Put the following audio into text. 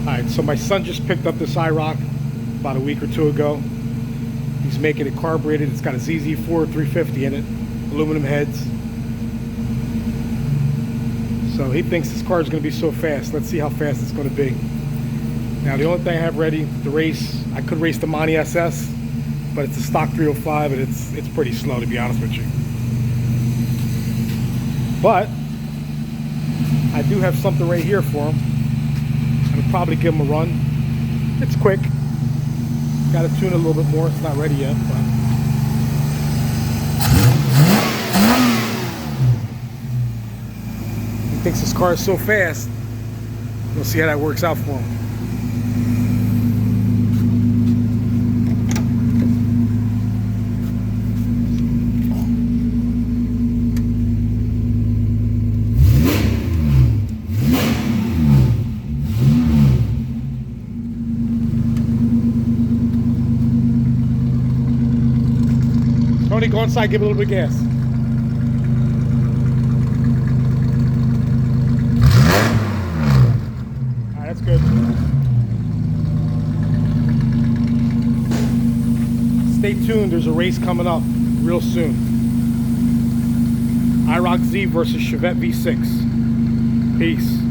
Alright, so my son just picked up this Iroc about a week or two ago. He's making it carbureted. It's got a ZZ4 350 in it, aluminum heads. So he thinks this car is going to be so fast. Let's see how fast it's going to be. Now the only thing I have ready to race, I could race the Monty SS, but it's a stock 305 and it's pretty slow, to be honest with you. But I do have something right here for him. I'll probably give him a run. It's quick. Got to tune it a little bit more. It's not ready yet, but he thinks his car is so fast. We'll see how that works out for him. Tony, go inside, give it a little bit of gas. Alright, that's good. Stay tuned, there's a race coming up real soon. Iroc-z versus Chevette V6. Peace.